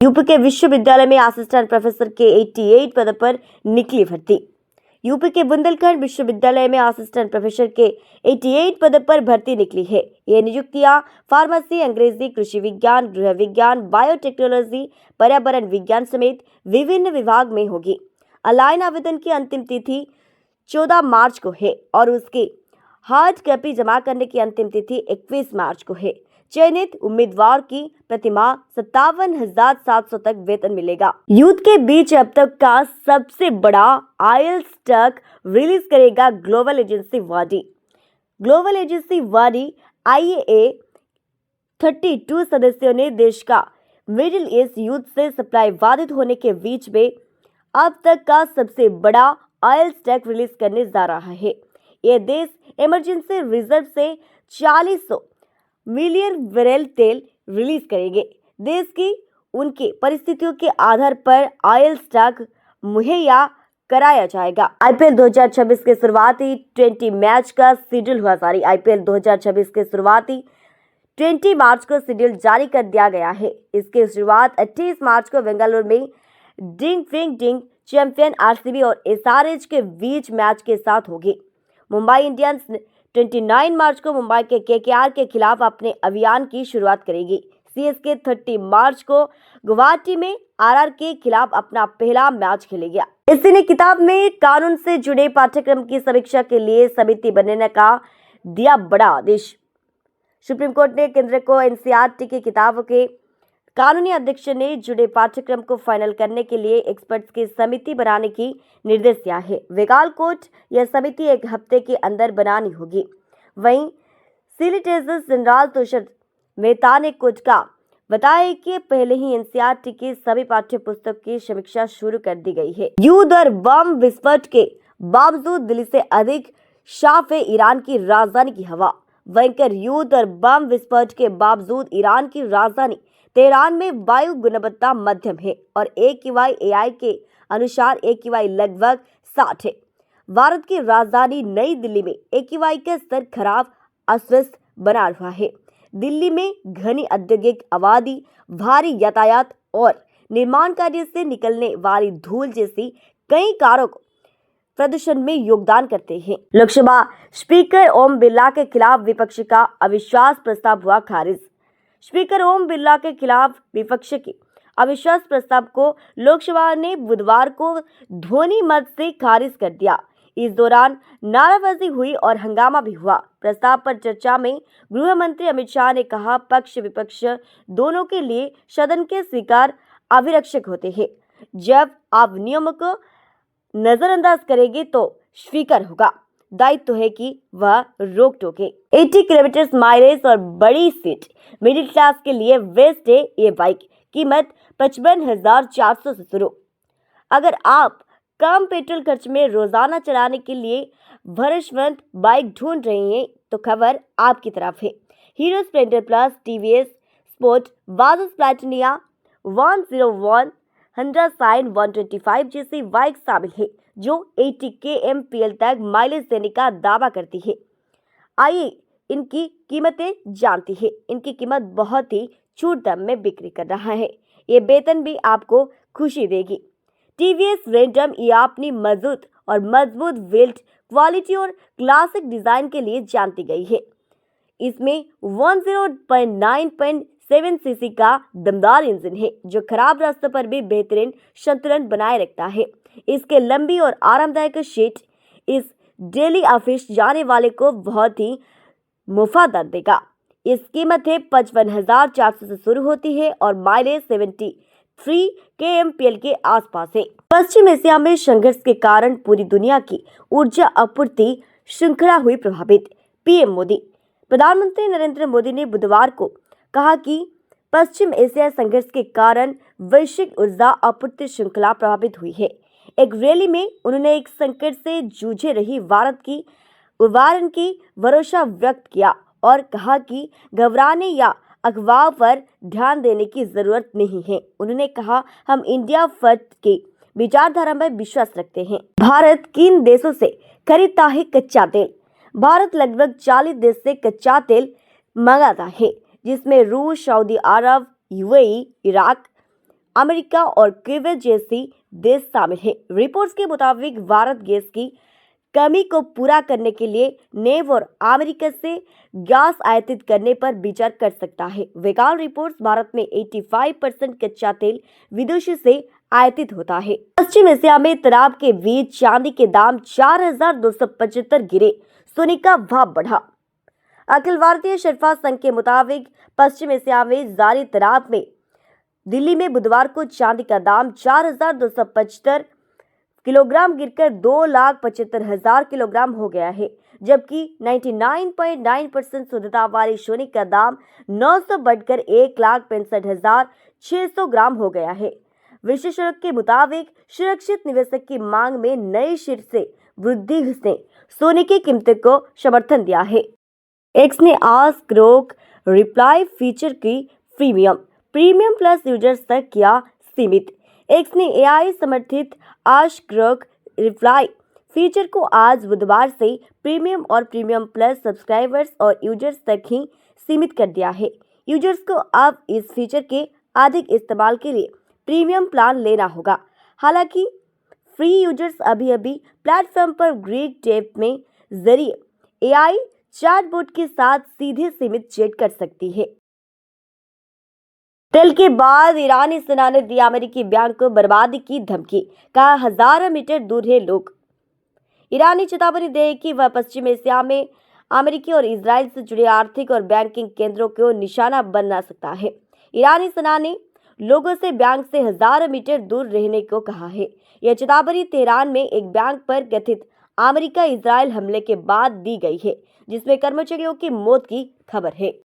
UP के विश्वविद्यालय में असिस्टेंट प्रोफेसर के 88 पद पर निकली भर्ती। यूपी के बुंदेलखंड विश्वविद्यालय में असिस्टेंट प्रोफेसर के 88 पद पर भर्ती निकली है। ये नियुक्तियां फार्मेसी, अंग्रेजी, कृषि विज्ञान, गृह विज्ञान, बायोटेक्नोलॉजी, पर्यावरण विज्ञान समेत विभिन्न विभाग में होगी। ऑनलाइन आवेदन की अंतिम तिथि 14 मार्च को है और उसकी हार्ड कॉपी जमा करने की अंतिम तिथि 21 मार्च को है। चयनित उम्मीदवार की प्रतिमाह 57,700 तक वेतन मिलेगा। यूथ के बीच अब तक का सबसे बड़ा आईएलटीएस टैग रिलीज करेगा ग्लोबल एजेंसी वाडी। ग्लोबल एजेंसी वाडी आईएए 32 सदस्यों ने देश का मिडिल ईस्ट यूथ से सप्लाई बाधित होने के बीच में अब तक का सबसे बड़ा आईएलटीएस टैग रिलीज करने जा रहा है। यह देश इमरजेंसी रिजर्व से 400 मिलियन बैरल तेल रिलीज करेंगे। देश की उनकी परिस्थितियों के आधार पर आईएलटीएस टैग मुहैया कराया जाएगा। आईपीएल 2026 के शुरुआती 20 मैच का शेड्यूल हुआ जारी। आईपीएल 2026 के शुरुआती 20 मार्च को शेड्यूल जारी कर दिया गया है। इसकी शुरुआत 28 मार्च को बेंगलुरु में डिफेंडिंग चैंपियन आरसीबी और एसआरएच के बीच मैच के साथ होगी। मुंबई इंडियंस 29 मार्च को मुंबई के केकेआर के खिलाफ अपने अभियान की शुरुआत करेगी। सीएसके 30 मार्च को गुवाहाटी में आरआर के खिलाफ अपना पहला मैच खेलेगा। इसी ने किताब में कानून से जुड़े पाठ्यक्रम की समीक्षा के लिए समिति बनने का दिया बड़ा आदेश। सुप्रीम कोर्ट ने केंद्र को एनसीईआरटी की किताबों के कानूनी अध्यक्ष ने जुड़े पाठ्यक्रम को फाइनल करने के लिए एक्सपर्ट्स की समिति बनाने की निर्देश दिया है। वेगाल कोर्ट यह समिति 1 हफ्ते के अंदर बनानी होगी। वहीं सॉलिसिटर जनरल तुषार मेहता ने कोर्ट का बताया कि पहले ही एनसीईआरटी की सभी पाठ्य पुस्तक की समीक्षा शुरू कर दी गई है। युद्ध और बम विस्फोट के बावजूद दिल्ली से अधिक साफ है ईरान की राजधानी की हवा। भयंकर युद्ध और बम विस्फोट के बावजूद ईरान की राजधानी तेहरान में वायु गुणवत्ता मध्यम है और AQI के अनुसार AQI लगभग 60 है। भारत की राजधानी नई दिल्ली में AQI का स्तर खराब अस्वस्थ बना हुआ है। दिल्ली में घनी औद्योगिक आबादी, भारी यातायात और निर्माण कार्य से निकलने वाली धूल जैसी कई कारक प्रदूषण में योगदान करते हैं। लोकसभा स्पीकर ओम बिरला के खिलाफ विपक्ष का अविश्वास प्रस्ताव हुआ खारिज। स्पीकर ओम बिरला के खिलाफ विपक्ष के अविश्वास प्रस्ताव को लोकसभा ने बुधवार को ध्वनि मत से खारिज कर दिया। इस दौरान नाराबाजी हुई और हंगामा भी हुआ। प्रस्ताव पर चर्चा में गृह मंत्री अमित शाह ने कहा, पक्ष विपक्ष दोनों के लिए सदन के स्वीकार अभिरक्षक होते हैं। जब आप नियमों को नजरअंदाज करेंगे तो स्वीकार होगा। दायित्व है कि वह रोक टोके। 80 किलोमीटर माइलेज और बड़ी सीट मिडिल क्लास के लिए बेस्ट है। ये बाइक कीमत 55,400 से शुरू। अगर आप कम पेट्रोल खर्च में रोजाना चलाने के लिए भरोसेमंद बाइक ढूंढ रहे हैं तो खबर आपकी तरफ है। Hero Splendor plus, TVS sport, Bajaj Platina 101, Honda shine 125 जैसी बाइक शामिल है जो 80 kmpl तक माइलेज देने का दावा करती है। आइए इनकी कीमतें जानती है। इनकी कीमत बहुत ही छूट दाम में बिक्री कर रहा है। ये वेतन भी आपको खुशी देगी। टीवीएस रेंडम ये अपनी मजबूत बिल्ड क्वालिटी और क्लासिक डिजाइन के लिए जानती गई है। इसमें 10.9.7 सीसी का दमदार इंजन है जो खराब रास्तों पर भी बेहतरीन संतुलन बनाए रखता है। इसके लंबी और आरामदायक सीट इस डेली ऑफिस जाने वाले को बहुत ही मुफादार देगा। इस कीमत है 55,400 से शुरू होती है और माइलेज 73 kmpl के आसपास है। पश्चिम एशिया में संघर्ष के कारण पूरी दुनिया की ऊर्जा आपूर्ति श्रृंखला हुई प्रभावित। पीएम मोदी। प्रधानमंत्री नरेंद्र मोदी ने बुधवार को कहा कि पश्चिम एशिया संघर्ष के कारण वैश्विक ऊर्जा आपूर्ति श्रृंखला प्रभावित हुई है। एक रैली में उन्होंने एक संकट से जूझ रही भारत की उदाहरण की भरोसा व्यक्त किया और कहा कि घबराने या अफवाह पर ध्यान देने की जरूरत नहीं है। उन्होंने कहा, हम इंडिया फर्स्ट की विचारधारा में विश्वास रखते हैं। भारत किन देशों से खरीदता है कच्चा तेल? भारत लगभग 40 देश से कच्चा तेल मंगाता है, जिसमें रूस, सऊदी अरब, यूएई, इराक, अमेरिका और कुवैत जैसी देश शामिल हैं। रिपोर्ट्स के मुताबिक भारत गैस की कमी को पूरा करने के लिए नेव और अमेरिका से गैस आयातित करने पर विचार कर सकता है। वेगाल रिपोर्ट्स भारत में 85% कच्चा तेल विदेशों से आयातित होता है। पश्चिम एशिया में तनाव के बीच चांदी के दाम 4,275 गिरे, सोने का भाव बढ़ा। अखिल भारतीय शर्फा संघ के मुताबिक पश्चिम एशिया में जारी तनाव में दिल्ली में बुधवार को चांदी का दाम 4,275 किलोग्राम गिरकर 2,75,000 किलोग्राम हो गया है, जबकि 99.9% शुद्धता वाली सोने का दाम 900 बढ़कर 1,65,600 ग्राम हो गया है। विशेषज्ञों के मुताबिक सुरक्षित निवेशक की मांग में नए शीर्ष से वृद्धि ने सोने की कीमत को समर्थन दिया है। एक्स ने आस्क रोक रिप्लाई फीचर की प्रीमियम प्लस यूजर्स तक किया सीमित। एक्स ने एआई समर्थित आस्क रोक रिप्लाई फीचर को आज बुधवार से प्रीमियम और प्रीमियम प्लस सब्सक्राइबर्स और यूजर्स तक ही सीमित कर दिया है। यूजर्स को अब इस फीचर के अधिक इस्तेमाल के लिए प्रीमियम प्लान लेना होगा। हालांकि फ्री यूजर्स अभी प्लेटफॉर्म पर ग्रीक टैब में जरिए एआई चैटबॉट के साथ सीधे सीमित चैट कर सकती है। तेल के बाद ईरानी सेना ने दी अमेरिकी बैंक को बर्बादी की धमकी, कहा हजारों मीटर दूर है लोग। ईरानी चेतावनी दे कि वह पश्चिम एशिया में अमेरिकी और इजराइल से जुड़े आर्थिक और बैंकिंग केंद्रों को निशाना बना सकता है। ईरानी सेना ने लोगों से बैंक से हजारों मीटर दूर रहने को कहा है। यह चेतावनी तेहरान में एक बैंक पर कथित अमेरिका इजराइल हमले के बाद दी गई है, जिसमें कर्मचारियों की मौत की खबर है।